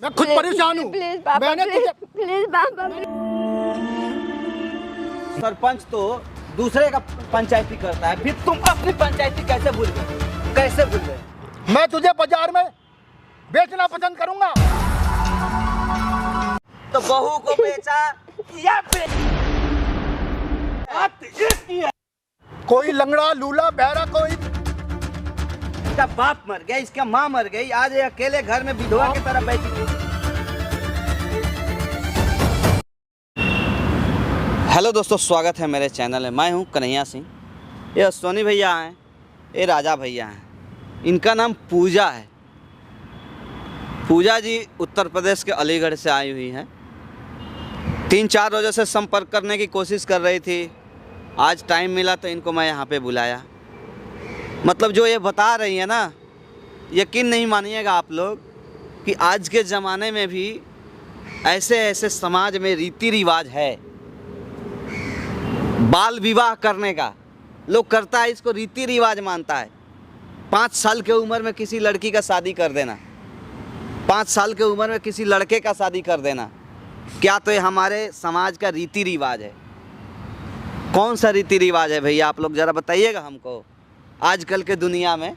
मैं खुद परेशान हूँ। प्लीज पापा, मैंने प्लीज पापा। सरपंच तो दूसरे का पंचायती करता है, फिर तुम अपनी पंचायती कैसे भूल गए? कैसे भूल गए? मैं तुझे बाजार में बेचना पसंद करूंगा। तो बहू को बेचा या कोई लंगड़ा लूला बहरा, कोई इसका बाप मर गया, इसका माँ मर गई, आज ये अकेले घर में विधवा की तरह बैठी थी। हेलो दोस्तों, स्वागत है मेरे चैनल में। मैं हूं कन्हैया सिंह। ये सोनी भैया हैं, ये राजा भैया हैं। इनका नाम पूजा है। पूजा जी उत्तर प्रदेश के अलीगढ़ से आई हुई हैं। 3-4 रोज़ों से संपर्क करने की कोशिश कर रही थी। आज टाइम मिला तो इनको मैं यहाँ पे बुलाया। मतलब जो ये बता रही है ना, यकीन नहीं मानिएगा आप लोग कि आज के ज़माने में भी ऐसे ऐसे समाज में रीति रिवाज है। बाल विवाह करने का लोग करता है, इसको रीति रिवाज मानता है। 5 साल के उम्र में किसी लड़की का शादी कर देना, 5 साल के उम्र में किसी लड़के का शादी कर देना, क्या तो ये हमारे समाज का रीति रिवाज है? कौन सा रीति रिवाज है भैया, आप लोग ज़रा बताइएगा हमको आजकल के दुनिया में।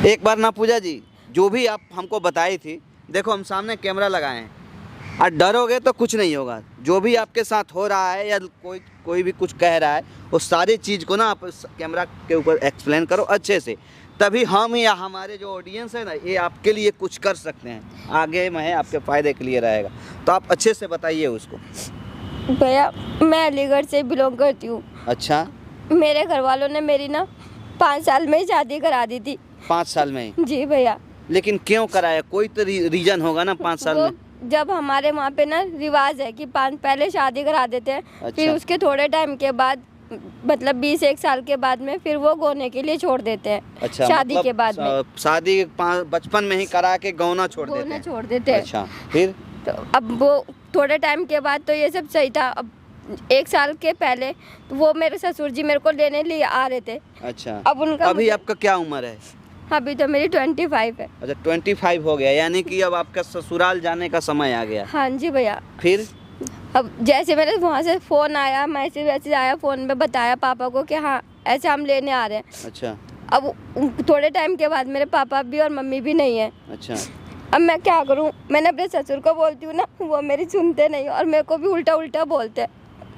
एक बार ना पूजा जी, जो भी आप हमको बताई थी, देखो हम सामने कैमरा लगाए हैं और डरोगे तो कुछ नहीं होगा। जो भी आपके साथ हो रहा है या कोई भी कुछ कह रहा है, वो सारी चीज़ को ना आप कैमरा के ऊपर एक्सप्लेन करो अच्छे से, तभी हम या हमारे जो ऑडियंस है ना, ये आपके लिए कुछ कर सकते हैं। आगे में आपके फ़ायदे के लिए रहेगा, तो आप अच्छे से बताइए उसको। भैया मैं अलीगढ़ से बिलोंग करती हूँ। अच्छा, मेरे घर वालों ने मेरी ना 5 साल में ही शादी करा दी थी। 5 साल में ही? जी भैया। लेकिन क्यों कराया? कोई तो रीजन होगा ना 5 साल में। जब हमारे वहाँ पे ना रिवाज है कि पहले शादी करा देते हैं। अच्छा। फिर उसके थोड़े टाइम के बाद, मतलब 20-1 साल के बाद में फिर वो गोने के लिए छोड़ देते हैं। अच्छा, शादी मतलब के बाद में शादी बचपन में ही करा के गौना छोड़ देते हैं। छोड़ देते हैं। अच्छा, फिर तो अब वो थोड़े टाइम के बाद तो ये सब सही था। अब 1 साल के पहले तो वो मेरे ससुर जी मेरे को लेने लिए आ रहे थे। अच्छा, अब उनका अभी आपका क्या उम्र है? अभी तो मेरी 25 है। अच्छा, 25 हो गया, यानी कि अब आपका ससुराल जाने का समय आ गया। हाँ जी भैया। फिर अब जैसे मेरे वहाँ से फ़ोन आया, मैसेज वैसेज आया, फ़ोन में बताया पापा को कि हाँ ऐसे हम लेने आ रहे हैं। अच्छा। अब थोड़े टाइम के बाद मेरे पापा भी और मम्मी भी नहीं है। अच्छा। अब मैं क्या करूँ? मैंने अपने ससुर को बोलती हूँ ना, वो मेरी सुनते नहीं और मेरे को भी उल्टा उल्टा बोलते हैं।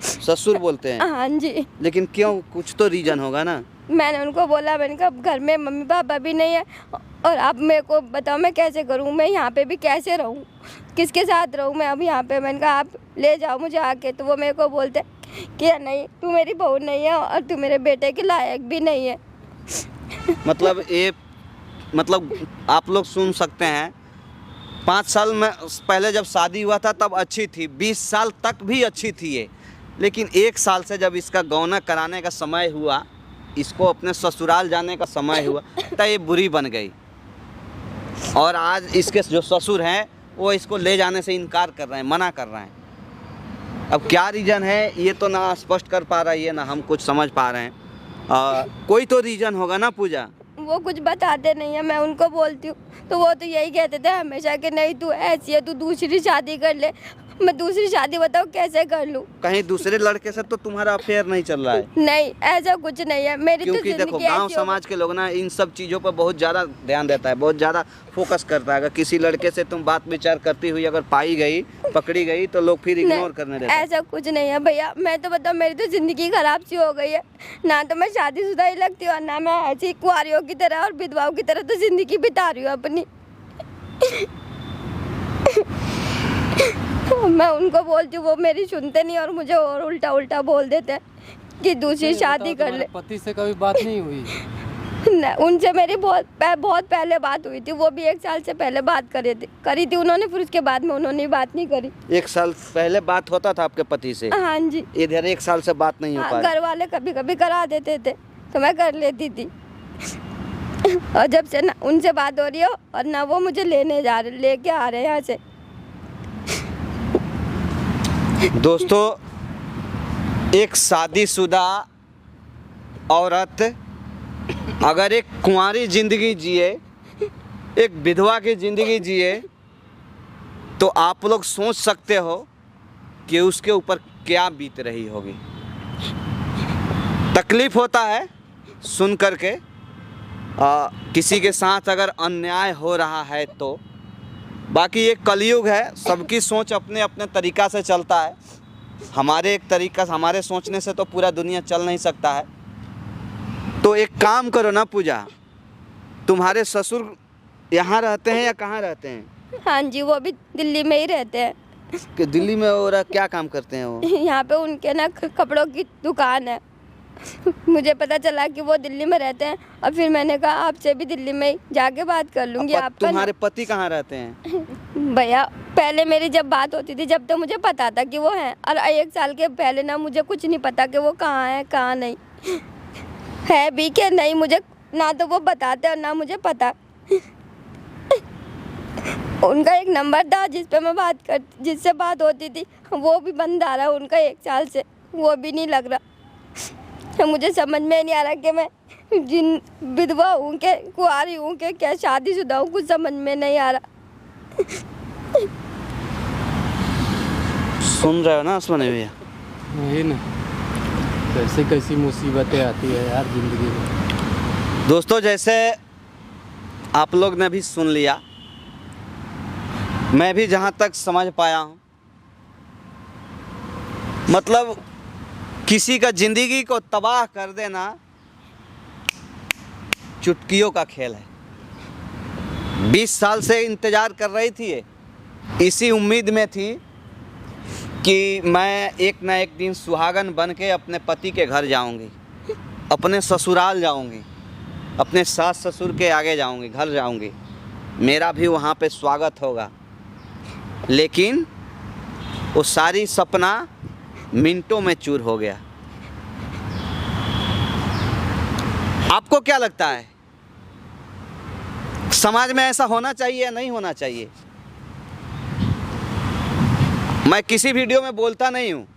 ससुर बोलते हैं? हाँ जी। लेकिन क्यों? कुछ तो रीजन होगा ना। मैंने उनको बोला, मैंने कहा घर में मम्मी पापा भी नहीं है और आप मेरे को बताओ मैं कैसे करूँ, मैं यहाँ पे भी कैसे रहूँ, किसके साथ रहूँ मैं अब यहाँ पे। मैंने कहा आप ले जाओ मुझे आके। तो वो मेरे को बोलते कि नहीं, तू मेरी बहू नहीं है और तू मेरे बेटे के लायक भी नहीं है। मतलब आप लोग सुन सकते हैं, 5 साल में पहले जब शादी हुआ था तब अच्छी थी, 20 साल तक भी अच्छी थी ये, लेकिन 1 साल से जब इसका गौना कराने का समय हुआ, इसको अपने ससुराल जाने का समय हुआ, तो ये बुरी बन गई। और आज इसके जो ससुर हैं वो इसको ले जाने से इनकार कर रहे हैं, मना कर रहे हैं। अब क्या रीज़न है ये तो ना स्पष्ट कर पा रही है, ना हम कुछ समझ पा रहे हैं। कोई तो रीज़न होगा ना पूजा। वो कुछ बताते नहीं है, मैं उनको बोलती हूँ तो वो तो यही कहते थे हमेशा कि नहीं तू ऐसी है, तू दूसरी शादी कर ले। मैं दूसरी शादी बताओ कैसे कर लूँ? कहीं दूसरे लड़के से तो तुम्हारा अफेयर नहीं चल रहा है? नहीं, ऐसा कुछ नहीं है। मेरी क्योंकि तो देखो गांव समाज के लोग ना इन सब चीज़ों पर बहुत ज़्यादा ध्यान देता है, बहुत ज़्यादा फोकस करता है। अगर किसी लड़के से तुम बात विचार करती हुई अगर पाई गई, पकड़ी गई, तो लोग फिर इग्नोर करने देते हैं। ऐसा कुछ नहीं है भैया। मैं तो बताओ मेरी तो ज़िंदगी खराब सी हो गई है। ना तो मैं शादीशुदा ही लगती हूँ, ना मैं ऐसी कुंवारियों की तरह और विधवाओं की तरह तो ज़िंदगी बिता रही हूँ अपनी। मैं उनको बोलती हूँ, वो मेरी सुनते नहीं और मुझे और उल्टा उल्टा बोल देते हैं कि दूसरी शादी कर ले। पति से कभी बात नहीं हुई? उनसे मेरी बहुत पहले बात हुई थी। वो भी 1 साल से पहले बात करी थी उन्होंने, फिर उसके बाद में उन्होंने बात नहीं करी। 1 साल पहले बात होता था आपके पति से? हाँ जी। इधर 1 साल से बात नहीं हो पा रही? घर वाले कभी कभी करा देते थे तो मैं कर लेती थी। और जब से ना उनसे बात हो रही हो और ना वो मुझे लेके आ रहे हैं यहाँ से। दोस्तों, एक शादीशुदा औरत अगर एक कुंवारी जिंदगी जिए एक विधवा की ज़िंदगी जिए तो आप लोग सोच सकते हो कि उसके ऊपर क्या बीत रही होगी। तकलीफ़ होता है सुन कर के, किसी के साथ अगर अन्याय हो रहा है तो। बाकी एक कलयुग है, सबकी सोच अपने अपने तरीक़ा से चलता है। हमारे एक तरीक़ा, हमारे सोचने से तो पूरा दुनिया चल नहीं सकता है। तो एक काम करो ना पूजा, तुम्हारे ससुर यहाँ रहते हैं या कहाँ रहते हैं? हाँ जी, वो भी दिल्ली में ही रहते हैं। कि दिल्ली में और क्या काम करते हैं वो? यहाँ पे उनके ना कपड़ों की दुकान है। मुझे पता चला कि वो दिल्ली में रहते हैं और फिर मैंने कहा आपसे भी दिल्ली में जाके बात कर लूँगी। आपका तुम्हारे पति कहाँ रहते हैं? भैया पहले मेरी जब बात होती थी जब तो मुझे पता था कि वो हैं, और 1 साल के पहले ना मुझे कुछ नहीं पता कि वो कहाँ है कहाँ नहीं है भी कि नहीं। मुझे ना तो वो बताते और ना मुझे पता। उनका एक नंबर था जिस पे मैं जिससे बात होती थी, वो भी बंद आ रहा है उनका 1 साल से, वो भी नहीं लग रहा। मुझे समझ में नहीं आ रहा कि मैं जिन विधवा हूँ के कुंवारी हूँ के क्या शादीशुदा हूँ, कुछ समझ में नहीं आ रहा। सुन रहे हो ना आसमानी भैया? वही ना, कैसे कैसी मुसीबतें आती है यार ज़िंदगी में। दोस्तों, जैसे आप लोग ने भी सुन लिया, मैं भी जहाँ तक समझ पाया हूँ, मतलब किसी का ज़िंदगी को तबाह कर देना चुटकियों का खेल है। 20 साल से इंतज़ार कर रही थी ये, इसी उम्मीद में थी कि मैं एक ना एक दिन सुहागन बन के अपने पति के घर जाऊंगी, अपने ससुराल जाऊंगी, अपने सास ससुर के आगे जाऊंगी, घर जाऊंगी, मेरा भी वहाँ पे स्वागत होगा। लेकिन वो सारी सपना मिनटों में चूर हो गया। आपको क्या लगता है, समाज में ऐसा होना चाहिए या नहीं होना चाहिए? मैं किसी वीडियो में बोलता नहीं हूँ,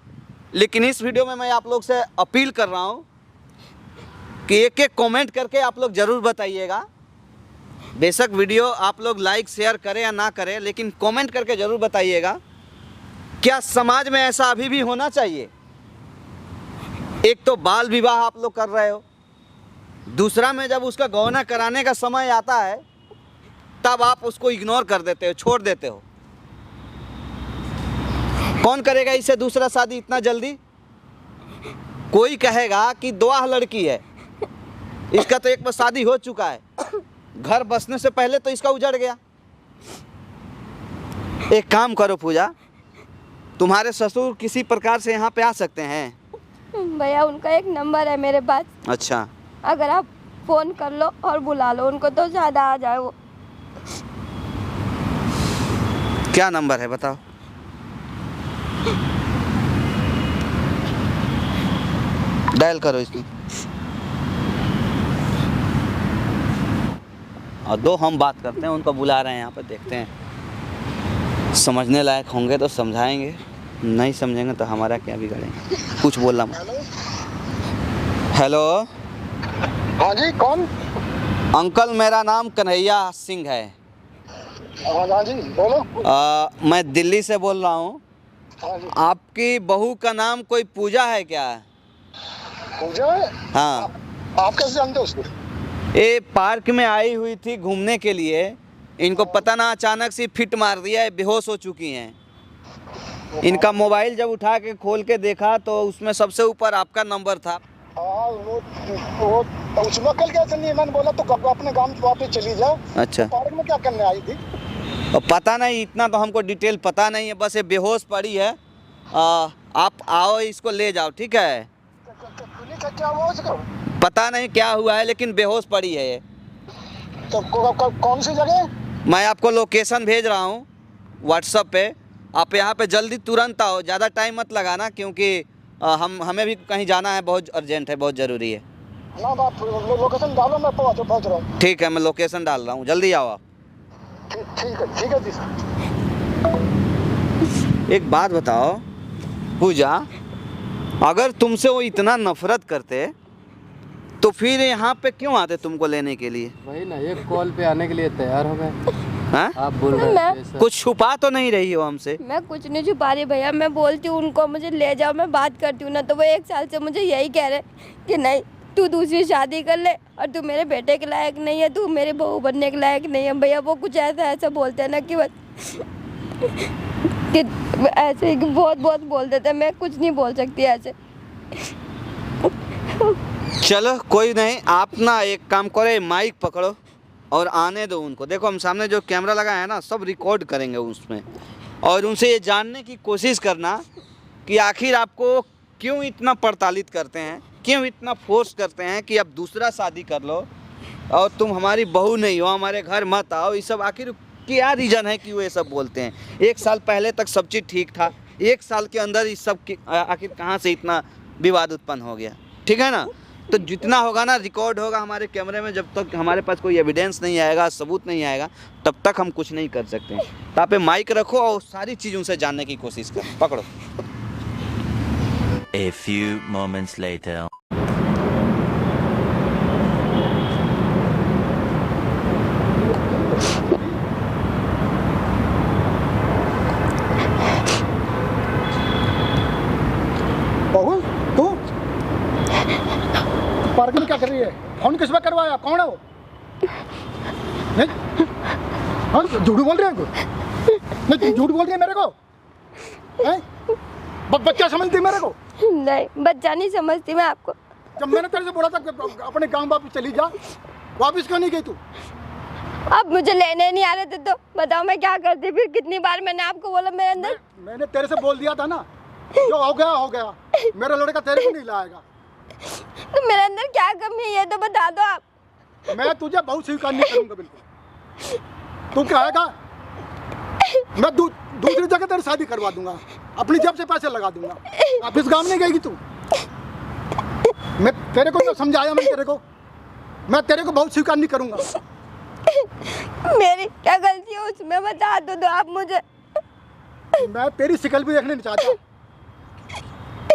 लेकिन इस वीडियो में मैं आप लोग से अपील कर रहा हूँ कि एक एक कमेंट करके आप लोग ज़रूर बताइएगा। बेशक वीडियो आप लोग लाइक शेयर करें या ना करें, लेकिन कमेंट करके ज़रूर बताइएगा, क्या समाज में ऐसा अभी भी होना चाहिए? एक तो बाल विवाह आप लोग कर रहे हो, दूसरा में जब उसका गौना कराने का समय आता है तब आप उसको इग्नोर कर देते हो, छोड़ देते हो। कौन करेगा इससे दूसरा शादी इतना जल्दी? कोई कहेगा कि दुआ लड़की है, इसका तो एक बार शादी हो चुका है, घर बसने से पहले तो इसका उजड़ गया। एक काम करो पूजा, तुम्हारे ससुर किसी प्रकार से यहाँ पे आ सकते हैं? भैया उनका एक नंबर है मेरे पास। अच्छा, अगर आप फ़ोन कर लो और बुला लो उनको तो ज़्यादा आ जाए वो। क्या नंबर है बताओ? डायल करो इसमें और दो हम बात करते हैं, उनको बुला रहे हैं यहाँ पर, देखते हैं समझने लायक होंगे तो समझाएंगे, नहीं समझेंगे तो हमारा क्या बिगड़ेंगे। कुछ बोलना मत। हेलो। हाँ जी, कौन? अंकल, मेरा नाम कन्हैया सिंह है। हाँ जी, बोलो। मैं दिल्ली से बोल रहा हूँ। हाँ जी। आपकी बहू का नाम कोई पूजा है क्या? पूजा है? हाँ। आप कैसे जानते हो उसको? ये पार्क में आई हुई थी घूमने के लिए, इनको पता ना अचानक से फिट मार दिया है, बेहोश हो चुकी हैं। इनका मोबाइल जब उठा के खोल के देखा तो उसमें सबसे ऊपर आपका नंबर था। हाँ, वो उसमें कल कैसे नहीं, मैंने बोला तो अपने गांव वापस चली जाओ। अच्छा। पार्क में क्या करने आई थी? और पता नहीं, इतना तो हमको डिटेल पता नहीं है, बस ये बेहोश पड़ी है। आप आओ, इसको ले जाओ, ठीक है? क्या हुआ उसको? पता नहीं क्या हुआ है, लेकिन बेहोश पड़ी है ये। तो कौन सी जगह? मैं आपको लोकेशन भेज रहा हूँ व्हाट्सएप पे, आप यहाँ पे जल्दी तुरंत आओ, ज़्यादा टाइम मत लगाना, क्योंकि हमें भी कहीं जाना है, बहुत अर्जेंट है, बहुत ज़रूरी है। ना आप लोकेशन डालो, मैं पहुँच रहा हूँ। ठीक है, मैं लोकेशन डाल रहा हूँ, जल्दी आओ आप। ठीक है जी। एक बात बताओ पूजा, अगर तुमसे वो इतना नफरत करते तो फिर यहाँ पे क्यों आते तुमको लेने के लिए? वही ना, एक कॉल पे आने के लिए तैयार हो गए। हाँ? आप बोल रहे थे ऐसा। कुछ छुपा तो नहीं रही हो हमसे? मैं कुछ नहीं छुपा रही भैया, मैं बोलती हूँ उनको मुझे ले जाओ, मैं बात करती हूँ ना, तो वो 1 साल से मुझे यही कह रहे कि नहीं तू दूसरी शादी कर ले और तू मेरे बेटे के लायक नहीं है, तू मेरी बहू बनने के लायक नहीं है। भैया वो कुछ ऐसा बोलते हैं ना कि बस कि ऐसे ही बहुत बोल देते हैं, मैं कुछ नहीं बोल सकती ऐसे। चलो कोई नहीं, आप ना एक काम करो, माइक पकड़ो और आने दो उनको। देखो हम सामने जो कैमरा लगा है ना, सब रिकॉर्ड करेंगे उसमें, और उनसे ये जानने की कोशिश करना कि आखिर आपको क्यों इतना प्रताड़ित करते हैं, क्यों इतना फोर्स करते हैं कि अब दूसरा शादी कर लो और तुम हमारी बहू नहीं हो, हमारे घर मत आओ। ये सब आखिर क्या रीज़न है कि वो ये सब बोलते हैं? 1 साल पहले तक सब चीज़ ठीक था, 1 साल के अंदर इस सब आखिर कहाँ से इतना विवाद उत्पन्न हो गया? ठीक है ना? तो जितना होगा ना रिकॉर्ड होगा हमारे कैमरे में, जब तक हमारे पास कोई एविडेंस नहीं आएगा, सबूत नहीं आएगा, तब तक हम कुछ नहीं कर सकते। तो आप माइक रखो और सारी चीज़ उनसे जानने की कोशिश करो। पकड़ो। A few moments later. बहू तू पार्क में क्या कर रही है? फोन किस वक्त करवाया? कौन है वो? नहीं हाँ, झूठ बोल रही है तू? नहीं तू झूठ बोल रही है मेरे को? हैं? बच्चा समझती है मेरे को? नहीं बच्चा नहीं समझती मैं आपको। जब मैंने तेरे से बोला था कि अपने गांव वापस चली जा, वापस क्यों नहीं गई तू? अब मुझे लेने नहीं आ रहे थे तो बताओ मैं क्या करती? फिर कितनी बार मैंने आपको बोला मेरे अंदर। मैंने तेरे से बोल दिया था ना, जो हो गया, मेरा लड़का तेरे को नहीं लाएगा। तो मेरे अंदर क्या कमी है ये तो बता दो आप। मैं तुझे बहुत स्वीकार नहीं करूंगा बिल्कुल। तू क्या आएगा? मैं दूसरी जगह तेरी शादी करवा दूंगा, अपनी जेब से पैसे लगा दूंगा। वापिस गांव नहीं गएगी तू। मैं तेरे को तो समझाया, मैं तेरे को बहुत स्वीकार नहीं करूंगा। मेरी क्या गलती है उसमें बता दो आप मुझे। मैं तेरी शिकल भी देखने नहीं चाहता।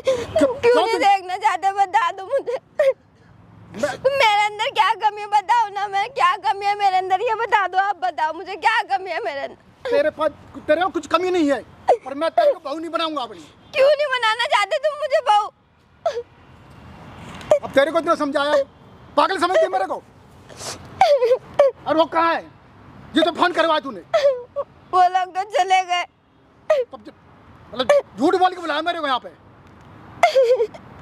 क्यों नहीं देखना चाहते बता दो मुझे। मेरे अंदर क्या कमी है बताओ ना, मैं क्या कमी है मेरे अंदर ये बता दो आप। बताओ मुझे क्या कमी है मेरे अंदर। तेरे को कुछ कमी नहीं है, पर मैं तेरे को बहू नहीं बनाऊंगा अपनी। क्यों नहीं बनाना चाहते तुम मुझे बहू? अब तेरे को इतना समझाया, पागल समझती है मेरे को? और वो कहाँ है? ये तो फोन करवाया तूने। वो लोग तो चले गए। मतलब झूठ बोल के बुलाया मेरे को यहाँ पे,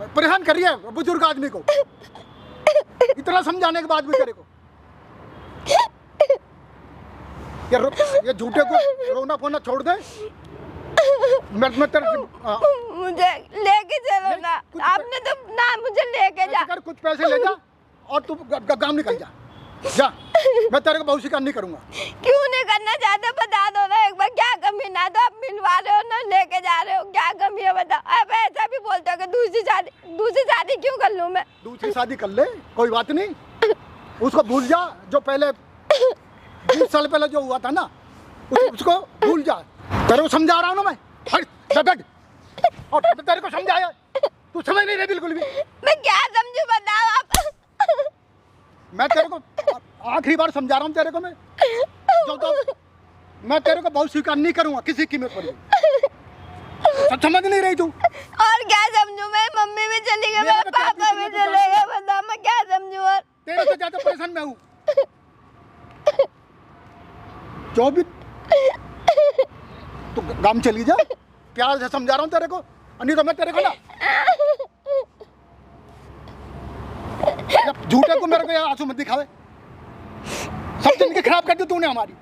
परेशान कर रही है बुजुर्ग आदमी को। इतना समझाने के बाद भी तेरे को ये झूठे को रोना फोना छोड़ दे। मैं तेरे मुझे लेके चलो ना, आपने तो ना मुझे लेके जा। कुछ पैसे ले जा और तू गांव निकल जा। मैं तेरे को बहुत शिकार नहीं करूंगा। क्यों नहीं करना चाहते बता दो ना एक बार। क्या कमी? ना तो आप मिलवा रहे हो ना लेके जा रहे हो, क्या कमी है बताओ? आप ऐसा भी बोलते हो कि दूसरी शादी क्यों कर लूं मैं? दूसरी शादी कर ले, कोई बात नहीं। उसको भूल जा, जो पहले 20 साल पहले जो हुआ था ना, उसको भूल जा। तेरे को समझा रहा हूँ ना मैं। और तेरे को समझाया, तू समझ नहीं रही बिल्कुल भी। मैं क्या समझू बताओ आप। मैं तेरे को आखिरी बार समझा रहा हूँ तेरे को। मैं तेरे को बहुत स्वीकार नहीं करूंगा किसी कीमत पर। समझ नहीं रही तू? और क्या समझू मैं? मम्मी भी चली गई, मेरे पापा भी चले गए, बताओ मैं क्या समझू? और तेरे से ज्यादा परेशान मैं हूँ। जो भी तू गांव चली जा, प्यार से समझा रहा हूँ तेरे को। नहीं तो मैं तेरे को ना झूठे को मेरे को आंसू मत दिखावे। सब जिंदगी खराब कर दी तूने हमारी।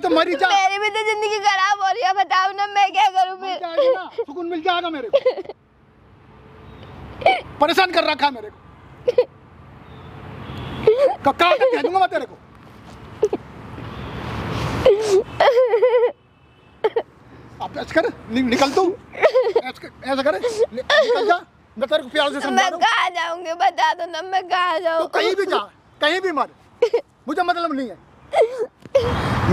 तो मरी जा। मेरी भी तो जिंदगी खराब हो रही है, बताओ ना मैं क्या करूं फिर? सुकून मिल जाएगा मेरे को। परेशान कर रखा है मेरे को। कहाँ तक कह दूंगा मैं तेरे को? अब ऐसा कर, निकल तू। ऐसा कर, निकल जा। मैं तेरे को प्यार से समझा रहा हूं। मैं कहाँ जाऊंगी बता दो ना, मैं कहाँ जाऊँ? कहीं भी जा, कहीं भी मर, मुझे मतलब नहीं है।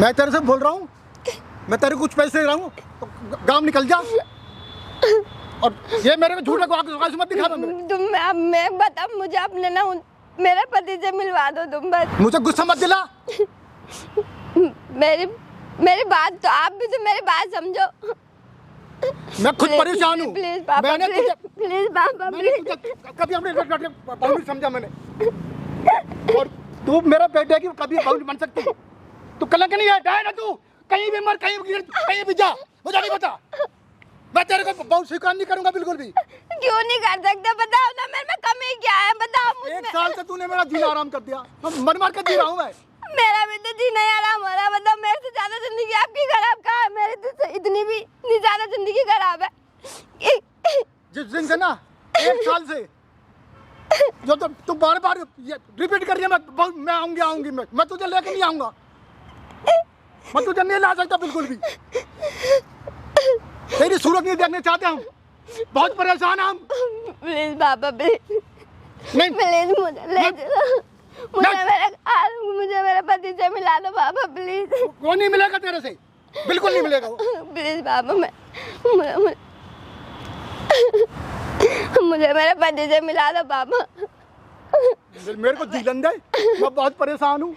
मैं तेरे से बोल रहा हूँ, मैं तेरे को कुछ पैसे दे रहा हूँ, तो गांव निकल जा। और ये मेरे को झूठे को आगे मत दिखा मेरे। तुम अब मैं बता, मुझे अपने ना मेरे पति से मिलवा दो तुम बस। मुझे गुस्सा मत दिला। मेरी बात तो आप भी तो मेरी बात समझो। मैं खुद परेशान हूँ। प्लीज पापा, प्लीज पापा, प्लीज। कभी अपने बाउंड्री समझा मैंने, और तू मेरा बेटे की कभी बाउंड्री बन सकती। तू कलंक नहीं है ना, तू कहीं भी मर, कहीं भी गिर, कहीं भी जा, मुझे नहीं पता। मैं तेरे को बहुत स्वीकार नहीं करूंगा बिल्कुल भी। क्यों नहीं कर सकते बताओ ना, मेरे में कमी क्या है बताओ मुझे। 1 साल से तूने मेरा जीना आराम कर दिया, मन मार कर जी रहा हूँ मैं। मेरा भी तो जीना ही आराम हो रहा है, बताओ मेरे से ज्यादा जिंदगी आपकी खराब कहाँ है? मेरी तो इतनी भी नहीं ज्यादा जिंदगी खराब है। जिस दिन से ना 1 साल से जो तू बार बार रिपीट कर रही है, मैं आऊंगी मैं तुझे लेके नहीं आऊंगा। मैं तुझे नहीं ला सकता बिल्कुल भी। तेरी सूरत नहीं देखने चाहते हम, बहुत परेशान हम। प्लीज पापा, प्लीज नहीं, प्लीज मुझे ले चलो, मुझे मेरे पति से मिला दो पापा प्लीज। वो नहीं मिलेगा तेरे से, बिल्कुल नहीं मिलेगा वो। प्लीज पापा, मुझे मेरे पति से मिला दो पापा। मेरे को जीलन दे, मैं बहुत परेशान हूँ।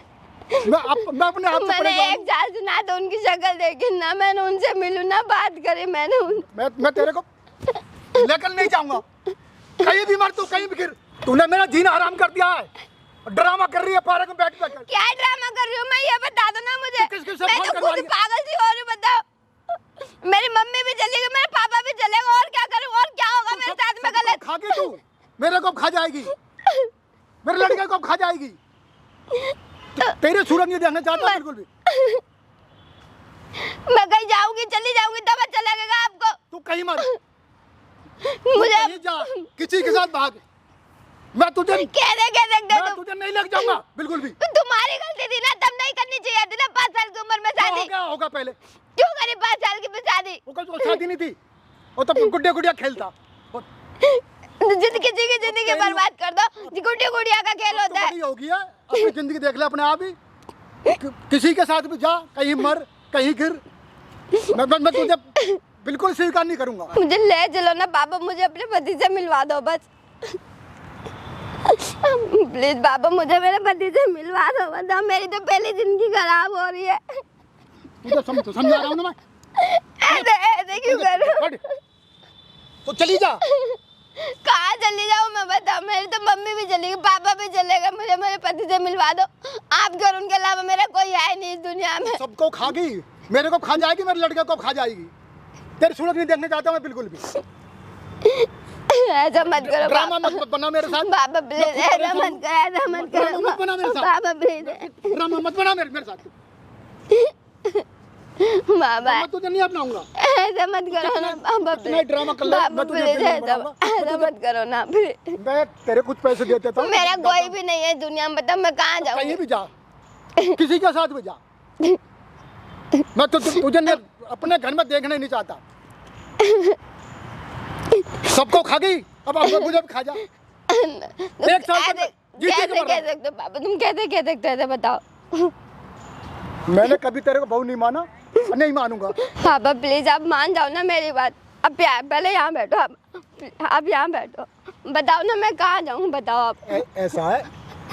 मैं अपने आप से मैंने परेशान 1 साल से ना तो उनकी शक्ल देखी, ना मैंने उनसे मिलूं, ना बात करी मैंने मैं तेरे को लेकर नहीं जाऊंगा। कहीं भी मर, तू कहीं भी गिर। तूने मेरा जीना हराम कर दिया है, ड्रामा कर रही है पार्क में बैठ कर। क्या ड्रामा कर रही हूँ मैं, ये बता दो ना मुझे। मैं तो खुद पागल सी हो रही हूँ, बताओ। मेरी मम्मी भी चली गई, मेरे पापा भी चलेगा, और क्या करूँ, और क्या होगा मेरे साथ में गलत? खा के तू मेरे को खा जाएगी, मेरे लड़के को खा जाएगी। तेरे सूरत नहीं देखना चाहता बिल्कुल भी। मैं कहीं जाऊंगी, चली जाऊंगी, तब अच्छा लगेगा आपको। तू कहीं मर, मुझे कहीं जा, किसी के साथ भाग। मैं तुझे तुझे नहीं लग जाऊंगा बिल्कुल भी। तो तुम्हारी गलती थी ना, तब नहीं करनी चाहिए थी ना 5 साल की उम्र में शादी। होगा पहले क्यों करी 5 साल की में शादी? वो शादी नहीं थी, वो तो गुड्डे गुड़िया खेलता। जिंदगी जिंदगी बर्बाद कर दो, गुड्डी गुड़िया का खेल होता है। हो गया, अपनी जिंदगी देख ले अपने आप ही। किसी के साथ भी जा, कहीं मर, कहीं गिर। मैं तुझे बिल्कुल स्वीकार नहीं करूंगा। मुझे ले चलो ना पापा, मुझे अपने पति से मिलवा दो बस। प्लीज पापा, मुझे मेरे पति से मिलवा दो, बताओ मेरी तो पहली जिंदगी खराब हो रही है। मुझे समझा रहा हूँ ना मैं। ऐसे क्यों कर रहे हो? तो चली जा। कहाँ चली जाऊँ मैं, बताओ। मेरी तो मम्मी भी चली गई, पापा भी चले गए, मुझे मेरे पति से मिलवा दो। आपके और उनके अलावा मेरा कोई है नहीं इस दुनिया में। सबको खा गई, मेरे को खा जाएगी, मेरे लड़के को खा जाएगी। तेरी सूरत नहीं देखने चाहता मैं बिल्कुल भी। ऐसा मत करो ड्रामा मत बना मेरे साथ पापा, प्लीज। ऐसा मत करो, ऐसा मत करो मत बना मेरे साथ पापा, प्लीज। ड्रामा मत बना मेरे साथ। बाबा, मैं तुझे नहीं अपनाऊंगा। ऐसा मत करो ना पापा, नहीं ड्रामा कर ले, मैं तुझे ऐसा मत करो ना प्लीज। मैं तेरे कुछ पैसे दे देता हूँ। मेरा कोई भी नहीं है दुनिया में, बताओ मैं कहाँ जाऊँ? कहीं भी जा, किसी के साथ भी जा। मैं तो तुझे अपने घर में देखना ही नहीं चाहता। सबको खा गई, अब मुझे भी खा जा। 1 साल तक कैसे कह सकते हो पापा, तुम कैसे कह सकते हो, ऐसे बताओ। मैंने कभी तेरे को बहू नहीं माना, नहीं मानूंगा। पापा प्लीज आप मान जाओ ना मेरी बात। अब पहले यहाँ बैठो, आप यहाँ बैठो, बताओ ना मैं कहाँ जाऊँ, बताओ आप। ऐसा है,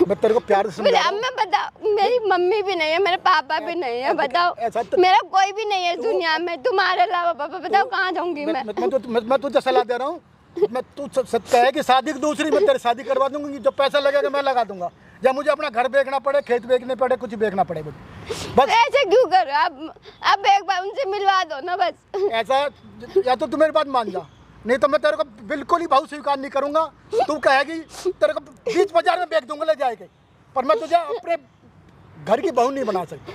मैं तेरे को प्यार से समझा रहा हूं। मैं बताओ, मेरी मम्मी भी नहीं है, मेरे पापा भी नहीं है, बताओ। मेरा कोई भी नहीं है इस दुनिया में तुम्हारे अलावा। पापा बताओ कहाँ जाऊंगी मैं तुझे सलाह दे रहा हूँ। मैं तू कहे कि शादी की दूसरी, मैं तेरी शादी करवा दूंगी। जो पैसा लगेगा मैं लगा दूंगा, या मुझे अपना घर बेचना पड़े, खेत बेचने पड़े, कुछ बेचना पड़े मुझे। बस ऐसे क्यों कर रहे हो आप एक बार उनसे मिलवा दो ना बस। ऐसा, या तो तू मेरी बात मान जा, नहीं तो मैं तेरे को बिल्कुल ही बहू स्वीकार नहीं करूंगा। तू कहेगी तेरे को बीच बाजार में बेच दूंगा ले जाएगी, पर मैं तुझे अपने घर की बहू नहीं बना सकती।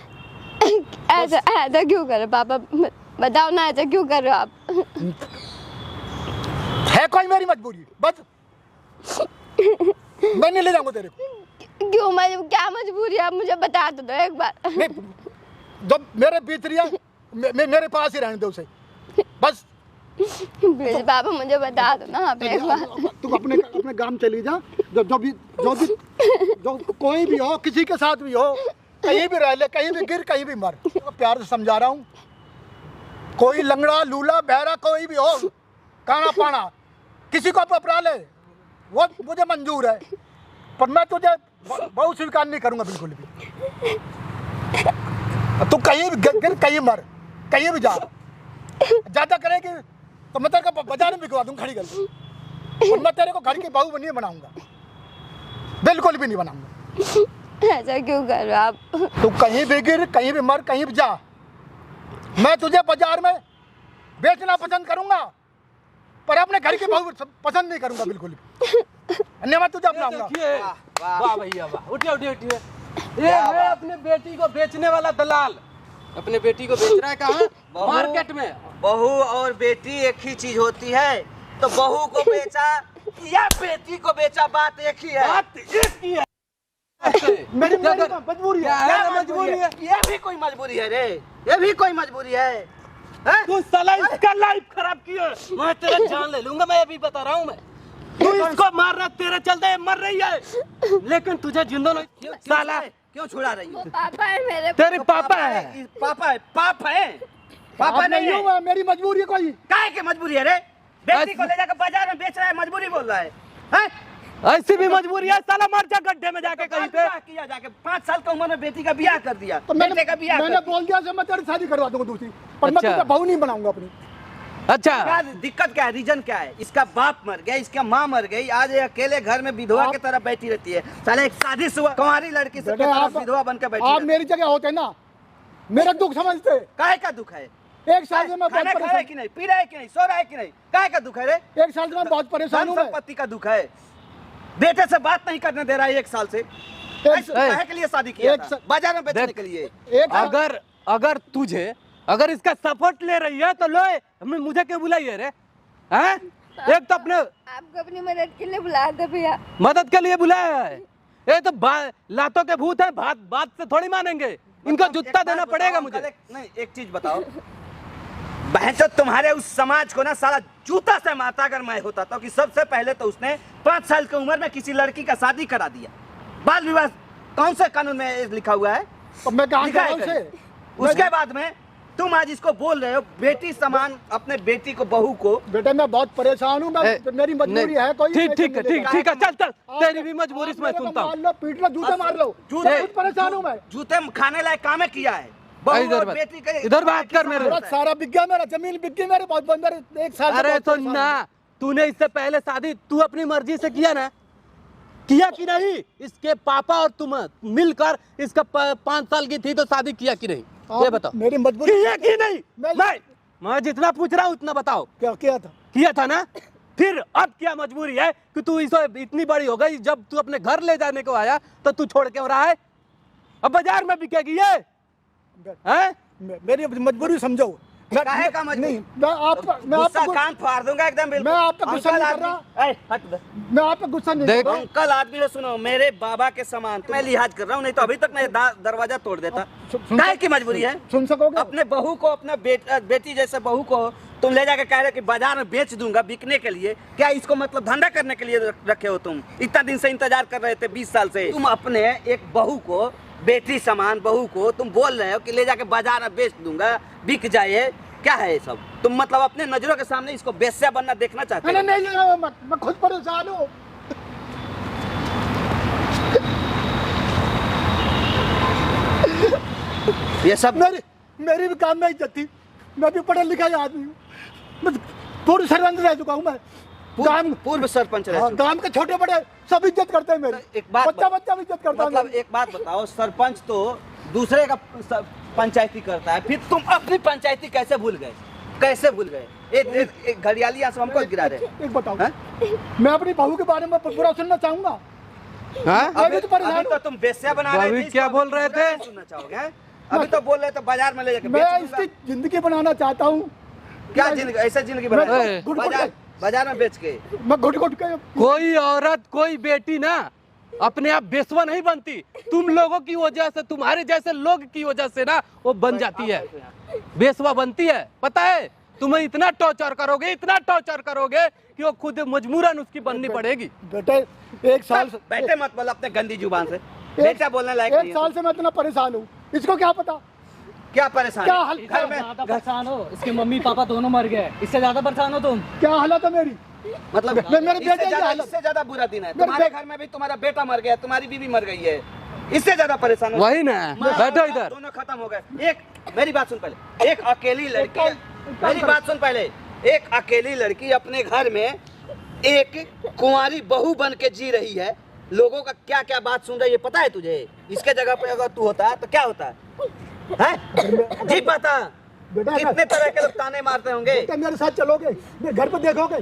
ऐसा क्यों कर रहे पापा, बताओ ना, ऐसा क्यों कर रहे हो आप? है कोई मेरी मजबूरी, बस मैं नहीं ले जाऊंगा तेरे को। क्यों, क्या मजबूरी है, आप मुझे बता दो एक बार। नहीं, जो मेरे भीतरिया मेरे पास ही रहने दो उसे, बस। प्लीज पापा मुझे बता दो ना आप एक बार। तू अपने गांव चली जा, जो कोई भी हो, किसी के साथ भी हो, कहीं भी रह ले, कहीं भी गिर, कहीं भी मर। तो प्यार से समझा रहा हूँ। कोई लंगड़ा, लूला, बहरा कोई भी हो, खाना पाना किसी को अपना ले, वो मुझे मंजूर है, पर मैं तुझे बहुत स्वीकार नहीं करूंगा बिल्कुल भी। तू कहीं भी गिर, कहीं मर, कहीं भी जा, ज्यादा करेगी तो मैं तेरे को बाजार में बिकवा दूँ खड़ी कर, और मैं तेरे को घर की बहू नहीं बनाऊंगा, बिल्कुल भी नहीं बनाऊंगा। ऐसा क्यों कर रहे हो आप? तू कहीं भी गिर, कहीं भी मर, कहीं भी जा, मैं तुझे बाजार में बेचना पसंद करूंगा, पर अपने घर की बहू पसंद नहीं करूंगा बिल्कुल भी। अन्य मैं तुझे अपनाऊंगा। देखिए, वाह भैया वाह, उठिए उठिए उठिए। ये है अपने बेटी को बेचने वाला दलाल, अपने बेटी को बेच रहा है कहाँ? मार्केट में। बहू और बेटी एक ही चीज होती है, तो बहू को बेचा या बेटी को बेचा, बात एक ही है। बात एक ही है। मेरी मजबूरी है। क्या मजबूरी है? ये भी कोई मजबूरी है रे, ये भी कोई मजबूरी है, हैं? तू साला इसका लाइफ खराब किया, मैं तेरा जान ले लूंगा, मैं अभी बता रहा हूँ। मैं तू इसको मार रहा, तेरे चलते मर रही है, लेकिन तुझे जिंदा नहीं। साला क्यों छुड़ा रही हो? पापा है मेरे। तेरे पापा है। पापा है, पाप है, पापा नहीं है। हूँ, मेरी मजबूरी है कोई। काहे की मजबूरी है रे? बेटी को ले जाकर बाजार में बेच रहा है, मजबूरी बोल रहा है, हैं? ऐसी भी मजबूरी है, साला मर जा गड्ढे में जाके कहीं पे। ब्याह किया जाके 5 साल की उम्र में बेटी का ब्याह कर दिया, तो बेटे का ब्याह मैंने कर दिया। बोल दिया मैं तेरी शादी करवा दूंगा दूसरी, पर मैं अच्छा। तुझे बहू नहीं बनाऊंगा अपनी। अच्छा, क्या दिक्कत क्या है, रीजन क्या है? इसका बाप मर गया, इसका माँ मर गई, आज ये अकेले घर में विधवा की तरह बैठी रहती है। साले एक शादीशुदा कुंवारी लड़की से बेटे, आप विधवा बनकर बैठी आप रहती है। मेरी जगह होते ना, मेरा दुख समझते। काहे का दुख है? एक साल से मैं बहुत खाना खा रहा है परेशान, कि नहीं, पी रहा है कि नहीं, सो रहा है कि नहीं, काहे का दुख है रे? एक साल से मैं बहुत परेशान हूँ। संपत्ति का दुख है, बेटे से बात नहीं करने दे रहा है 1 साल से। काहे के लिए शादी किया था? बाजार में बेचने के लिए। अगर तुझे अगर इसका सपोर्ट ले रही है तो लो, मुझे क्यों बुलाई है रे? हैं? एक तो अपने आपको अपनी मदद के लिए बुलाया था भैया। मदद के लिए बुलाया है, ये तो लातों के भूत है, बात से थोड़ी मानेंगे, इनको जूता देना पड़ेगा मुझे। नहीं, एक चीज बताओ, बहन तुम्हारे उस समाज को ना साला जूता से मारता अगर मैं होता तो, कि सबसे पहले तो उसने 5 साल की उम्र में किसी लड़की का शादी करा दिया। बाल विवाह कौन से कानून में लिखा हुआ है? तो मैं कहाँ लिखा है से कहीं? उसके बाद में तुम आज इसको बोल रहे हो बेटी समान अपने बेटी को, बहू को। बेटे मैं बहुत परेशान हूँ, मेरी मजबूरी है कोई। ठीक ठीक है, ठीक है, चल तेरी भी मजबूरी मैं सुनता हूँ। मार लो, पीट लो, जूते मार लो, बहुत परेशान हूँ मैं। जूते खाने लायक काम किया है, बहू और बेटी के। इधर बात कर मेरे। मेरा सारा बिक गया, मेरा जमीन बिक गई, मेरे बहुत बंदर 1 साल से अरे बहुत तो परेशान ना, हूँ। तूने इससे पहले शादी तू अपनी मर्जी से किया ना, किया कि नहीं? इसके पापा और तुम मिलकर इसका 5 साल की थी तो शादी किया कि नहीं, ये बताओ। मेरी मजबूरी किया कि नहीं? मैं- मैं जितना पूछ रहा हूँ उतना बताओ। क्या किया था? किया था ना? फिर अब क्या मजबूरी है कि तू इतनी बड़ी हो गई, जब तू अपने घर ले जाने को आया तो तू छोड़ के रहा है, अब बाजार में बिकेगी ये, हैं? मेरी मजबूरी समझो। काहे का मजबूरी? नहीं, मैं गुस्सा आपको कान फाड़ दूंगा एकदम बिल्कुल। मैं आप पे गुस्सा अंकल नहीं कर आदमी- ए, हट बे। मैं आप पे गुस्सा नहीं देख- कर रहा। अंकल आदमी हो, सुनो, मेरे बाबा के समान मैं लिहाज कर रहा हूँ, नहीं तो अभी तक मैं दरवाजा तोड़ देता। काहे की मजबूरी है? सुन सकोगे? अपने बहू को, अपने बेटी जैसे बहू को तुम ले जाके कह रहे हो कि बाजार में बेच दूंगा बिकने के लिए। क्या इसको मतलब धंधा करने के लिए रखे हो तुम? इतना दिन से इंतजार कर रहे थे, 20 साल से। तुम अपने एक बहू को, बेटी समान बहू को तुम बोल रहे हो कि ले जाके बाजार में बेच दूंगा, बिक जाए। क्या है ये सब? तुम मतलब अपने नजरों के सामने इसको बेस्या बनना देखना चाहते हो? नहीं, मैं खुद परेशान हूँ। ये सब मेरी भी काम में इज्जत थी, मैं भी पढ़ा लिखा आदमी हूँ, मैं पूर्व सरपंच रह चुका हूँ। मैं पूर्व सरपंच रह चुके। गांव के छोटे बड़े सब इज्जत करते हैं मेरी। एक बात बच्चा भी इज्जत करता है मतलब मेरी। एक बात बताओ, सरपंच तो दूसरे का पंचायती करता है, फिर तुम अपनी पंचायती कैसे भूल गए? कैसे भूल गए? एक घड़ियाली आंसू हमको गिरा रहे। एक बताओ, हैं? मैं अपनी बहू के बारे में पूरा सुनना चाहूंगा। हाँ? अभी तो परेशान अभी तो तुम बेस्या बना रहे थे, अभी क्या इसको बोल रहे पूरा थे? नहीं सुनना चाहोगे? हैं? अभी तो बोल रहे थे बाजार में ले जाके मैं बेच दूंगा। इसकी जिंदगी बनाना चाहता हूँ। क्या जिंदगी, ऐसा जिंदगी बना मैं रहे? घुट-घुट बाजार में बेच के। मैं घुट के कोई औरत, कोई बेटी ना अपने आप बेसवा नहीं बनती, तुम लोगों की वजह से, तुम्हारे जैसे लोग की वजह से ना वो बन जाती है, बेसवा बनती है। पता है, तुम्हें इतना टॉर्चर करोगे, इतना टॉर्चर करोगे कि वो खुद मजबूरन उसकी बननी पड़ेगी। बेटे 1 साल से बैठे मत बोल अपने गंदी जुबान से, बेटा बोलने लायक नहीं एक है। साल से मैं इतना परेशान हूँ, इसको क्या पता? क्या परेशान क्या है? हाल घर में ज्यादा परेशान हो, इसके मम्मी पापा दोनों मर गए, इससे ज्यादा परेशान हो तुम। क्या हालत है मेरी? मतलब मेरे बेटे की हालत- इससे ज्यादा बुरा दिन है। मेरे तुम्हारे बे- घर में भी तुम्हारा बेटा मर गया, तुम्हारी बीवी मर गई है, इससे ज्यादा परेशान हो। वही ना, माँ बैठो और इधर। दोनों खत्म हो गए। एक मेरी बात सुन पहले, एक अकेली लड़की, मेरी बात सुन पहले, एक अकेली लड़की अपने घर में एक कुंवारी बहू बन के जी रही है, लोगों का क्या क्या बात सुन रही है पता है तुझे? इसके जगह पे अगर तू होता तो क्या होता है? जी बता, बेटा कितने तरह के लोग ताने मारते होंगे। बेटा मेरे साथ चलोगे, मेरे घर पे देखोगे?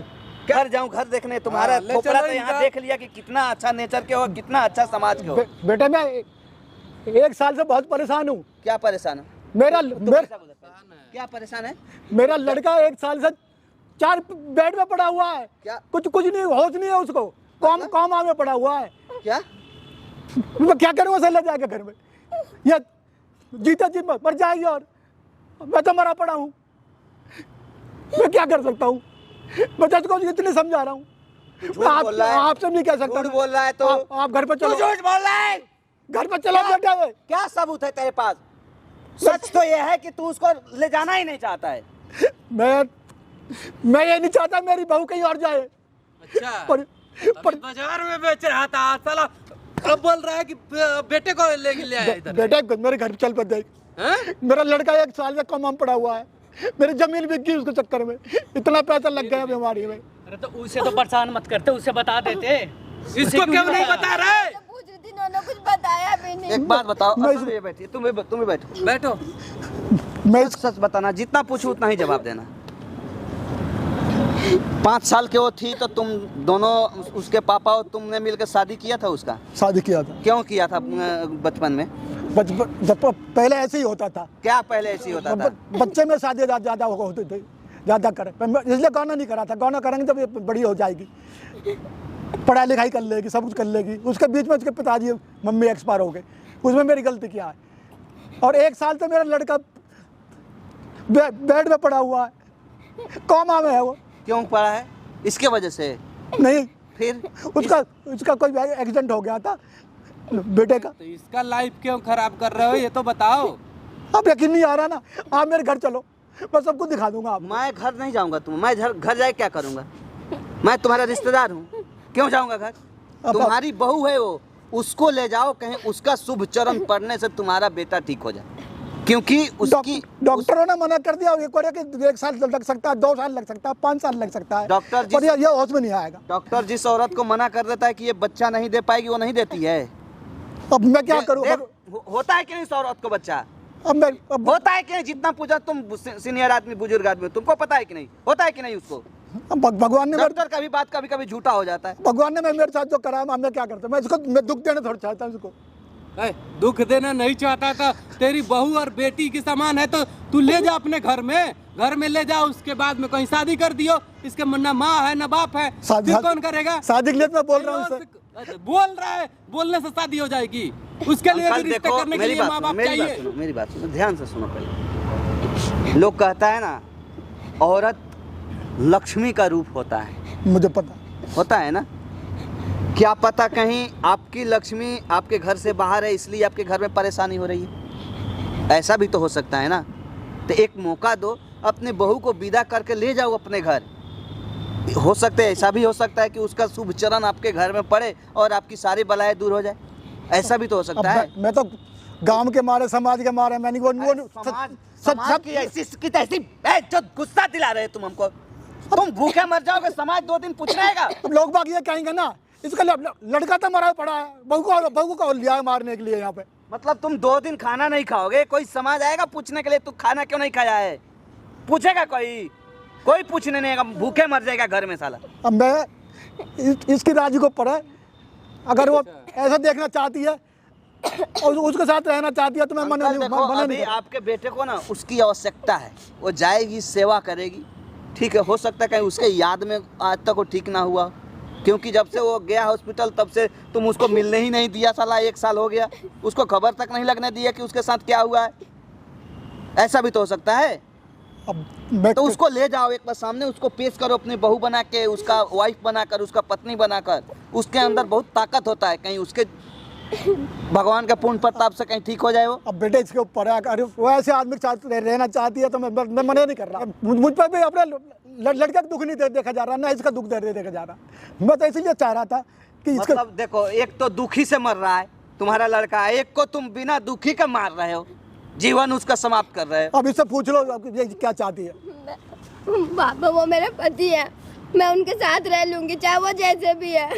घर जाऊं, घर देखने तुम्हारा हाँ, ले खोपड़ा चलो तो यहाँ इनका। देख लिया कि कितना अच्छा नेचर के हो, कितना अच्छा समाज के हो। बेटा मैं 1 साल से बहुत परेशान हूँ। क्या परेशान हो? क्या परेशान है? मेरा लड़का 1 साल से 4 बेड में पड़ा हुआ है। क्या? कुछ नहीं, होश नहीं है उसको। कॉमा में पड़ा हुआ है। क्या? मैं क्या करूँगा? उसे ले जाएगा घर में, या जीता जी मर जाएगी, और मैं तो मरा पड़ा हूँ। मैं क्या कर सकता हूँ? मैं जज को इतनी समझा रहा हूँ। आपसे नहीं कह सकता। झूठ बोल रहा है तो आप घर पे तू चलो, झूठ बोल रहा है। घर पे चलो बेटा। क्या सबूत है तेरे पास? सच तो यह है कि तू उसको ले जाना ही नहीं चाहता है। मैं ये नहीं चाहता मेरी बहू कहीं और जाए। अच्छा, पर अभी बाजार में बेच रहा था साला, अब बोल रहा है कि बेटे को ले आया इधर। बेटा मेरे घर चल पर देख, हैं? मेरा लड़का 1 साल से कम पड़ा हुआ है। मेरी जमीन बिक गई उसके चक्कर में, इतना पैसा लग गया बीमारी में। अरे तो उसे तो परेशान मत करते, उसे बता देते। इसको क्यों नहीं बता रहे? पूछ रही थी, उन्होंने कुछ बताया भी नहीं। एक बात बताओ, मैं- तुम ये बैठिए, तुम भी बैठो। बैठो। मैं सच बताना, जितना पूछूं उतना ही जवाब देना। 5 साल के वो थी तो तुम दोनों, उसके पापा और तुमने मिलकर शादी किया था उसका? शादी किया था क्यों किया था बचपन में? बचपन जब पहले ऐसे ही होता था। क्या पहले ऐसे ही होता था? बच्चे में शादी ज्यादा होते थे, ज्यादा करे, इसलिए गाना नहीं करा था। गाना करेंगे जब ये बड़ी हो जाएगी, पढ़ाई लिखाई कर लेगी, सब कुछ कर लेगी। उसके बीच में उसके पिताजी मम्मी एक्सपायर हो गए, उसमें मेरी गलती क्या है? और 1 साल से मेरा लड़का बेड में पड़ा हुआ है, कोमा में है वो। क्यों पड़ा है? इसके वजह से? नहीं, फिर उसका कोई एक्सीडेंट हो गया था बेटे का। तो इसका लाइफ क्यों खराब कर रहे हो ये तो बताओ। अब यकीन नहीं आ रहा ना, आप मेरे घर चलो, मैं सबको दिखा दूंगा आपको। मैं घर नहीं जाऊंगा। मैं घर जाके क्या करूंगा? मैं तुम्हारा रिश्तेदार हूँ, क्यों जाऊंगा घर? तुम्हारी बहू है वो, उसको ले जाओ कहीं, उसका शुभ चरण पड़ने से तुम्हारा बेटा ठीक हो जाए, क्योंकि उसकी डॉक्टरों ने मना कर दिया, कि 1 साल लग सकता है, 2 साल लग सकता है, 5 साल लग सकता है। डॉक्टर पर ये होश में नहीं आएगा। डॉक्टर जिस औरत को मना कर देता है कि ये बच्चा नहीं दे पाएगी, वो नहीं देती है। अब मैं क्या करूँ? होता है कि नहीं इस औरत को बच्चा? अब होता है कि नहीं? जितना पूछा, तुम सीनियर आदमी, बुजुर्ग आदमी, तुमको पता है कि नहीं? होता है कि नहीं उसको? भगवान ने डॉक्टर का भी बात कभी कभी झूठा हो जाता है। भगवान ने मेरे साथ जो करा, अब मैं क्या करता हूँ? मैं दुख देना थोड़ा चाहता हूँ उसको। दुख देना नहीं चाहता था, तेरी बहू और बेटी के समान है तो तू ले जा अपने घर में ले जा, उसके बाद में कहीं शादी कर दियो। इसके ना माँ है ना बाप है, फिर कौन करेगा? शादी के लिए मैं बोल रहा हूँ उससे। बोल रहा है, बोलने से शादी हो जाएगी, उसके लिए भी रिश्ते करने के लिए माँ बाप चाहिए। मेरी बात सुनो, ध्यान से सुनो पहले। लोग कहता है ना, औरत लक्ष्मी का रूप होता है। मुझे पता होता है ना? क्या पता कहीं आपकी लक्ष्मी आपके घर से बाहर है, इसलिए आपके घर में परेशानी हो रही है। ऐसा भी तो हो सकता है ना। तो एक मौका दो, अपने बहू को विदा करके ले जाओ अपने घर। हो सकता है, ऐसा भी हो सकता है कि उसका शुभ चरण आपके घर में पड़े और आपकी सारी बलाएं दूर हो जाए। ऐसा भी तो हो सकता है। मैं तो गांव के मारे, समाज के मारे, मैंने समाज की ऐसी की तैसी जो गुस्सा दिला रहे तुम हमको। तुम भूखे मर जाओगे, समाज 2 दिन पूछ रहेगा। लोग बाग ये कहेंगे ना, इसका लड़का तो मरा पड़ा है, बहू को लिया है मारने के लिए यहाँ पे। मतलब तुम 2 दिन खाना नहीं खाओगे, कोई समाज आएगा पूछने के लिए तू खाना क्यों नहीं खाया है? पूछेगा कोई पूछने नहीं आएगा, भूखे मर जाएगा घर में साला। अब मैं इसकी राजी को पड़ा, अगर वो ऐसा देखना चाहती है और उसके साथ रहना चाहती है तो मैं मना नहीं। आपके बेटे को ना उसकी आवश्यकता है, वो जाएगी, सेवा करेगी, ठीक है। हो सकता है कहीं उसके याद में आज तक वो ठीक ना हुआ, क्योंकि जब से वो गया हॉस्पिटल तब से तुम उसको मिलने ही नहीं दिया साला। 1 साल हो गया, उसको खबर तक नहीं लगने दिया कि उसके साथ क्या हुआ है। ऐसा भी तो हो सकता है। अब मैं तो उसको ले जाओ, एक बार सामने उसको पेश करो, अपनी बहू बना के, उसका वाइफ बनाकर, उसका पत्नी बनाकर। उसके अंदर बहुत ताकत होता है, कहीं उसके भगवान के पूर्ण प्रताप से कहीं ठीक हो जाए वो। अब बेटे इसके ऊपर है, अरे वो ऐसे आदमी के साथ रहना चाहती है तो मैं मना नहीं कर रहा। मुझ पर भी अपने लड़के का दुख नहीं देखा जा रहा, ना इसका दुख देखा जा रहा। मैं तो इसलिए चाह रहा था कि इसका मतलब देखो, एक तो दुखी से मर रहा है तुम्हारा लड़का, एक को तुम बिना दुखी के मार रहे हो, जीवन उसका समाप्त कर रहे हो। अब इससे पूछ लो अब ये क्या चाहती है। पापा वो मेरे पति है, मैं उनके साथ रह लूंगी चाहे वो जैसे भी है।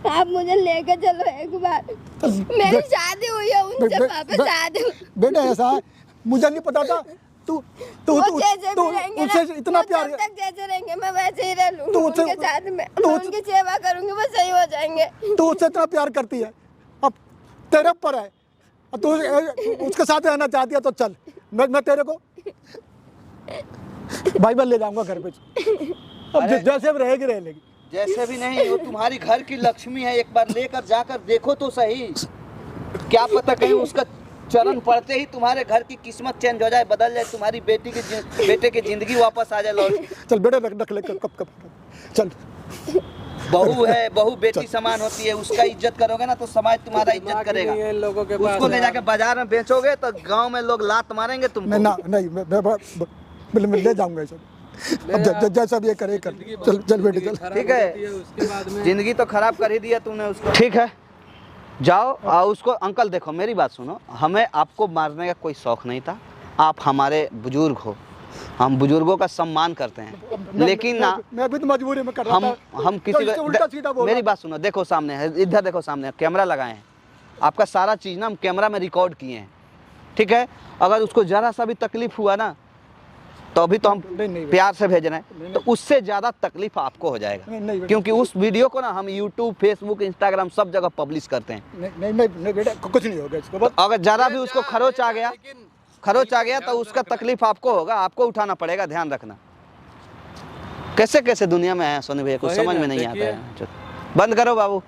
आप मुझे लेके चलो एक बार, मेरी शादी हुई है उनसे पापा, शादी। बेटा ऐसा है, मुझे नहीं पता था तू उससे इतना प्यार, तक जैसे रहेंगे मैं वैसे ही रह लूंगी तू उनके साथ में, मैं उनकी सेवा करूंगी, वो सही हो जाएंगे। तू उससे इतना प्यार करती है, अब तेरे ऊपर है, तू उसके साथ रहना चाहती है तो चल, मैं तेरे को भाई मैं ले जाऊंगा घर पे। अब जैसे भी रहेगी रह लेगी। जैसे भी नहीं, वो तुम्हारी घर की लक्ष्मी है, एक बार लेकर जाकर देखो तो सही। क्या पता कहीं उसका चरण पड़ते ही तुम्हारे घर की किस्मत चेंज हो जाए, बदल जाए, तुम्हारी बेटे की जिंदगी वापस आ जाए लौट। चल बेटे रख ले, कब चल। बहू है, बहू बेटी समान होती है, उसका इज्जत करोगे ना तो समाज तुम्हारा इज्जत करेगा। लोगों के उसको ले जाके बाजार में बेचोगे तो गांव में लोग लात मारेंगे तुमको। नहीं मैं ले जाऊंगा सब। अब जैसा भी ये करे कर। चल बेटी चल। ठीक है, जिंदगी तो खराब कर ही दिया तुमने उसको। ठीक है, जाओ और उसको। अंकल देखो मेरी बात सुनो, हमें आपको मारने का कोई शौक नहीं था, आप हमारे बुजुर्ग हो, हम बुजुर्गों का सम्मान करते हैं, लेकिन ना मैं भी तो मजबूरी में कर रहा था। हम किसी तो उल्टा सीधा बोल मेरी बात सुनो, देखो सामने है, इधर देखो सामने कैमरा लगाए हैं, आपका सारा चीज़ ना हम कैमरा में रिकॉर्ड किए हैं। ठीक है, अगर उसको ज़रा सा भी तकलीफ हुआ ना तो अभी तो हम प्यार से भेज रहे हैं, तो उससे ज़्यादा तकलीफ आपको हो जाएगा, क्योंकि उस वीडियो को ना हम यूट्यूब, फेसबुक, इंस्टाग्राम सब जगह पब्लिश करते हैं। नहीं बेटा कुछ नहीं होगा इसको। तो अगर ज़रा भी उसको खरोच आ गया तो उसका तकलीफ आपको होगा, आपको उठाना पड़ेगा, ध्यान रखना। कैसे कैसे दुनिया में है सोनी भैया, कुछ समझ में नहीं आता है। बंद करो बाबू।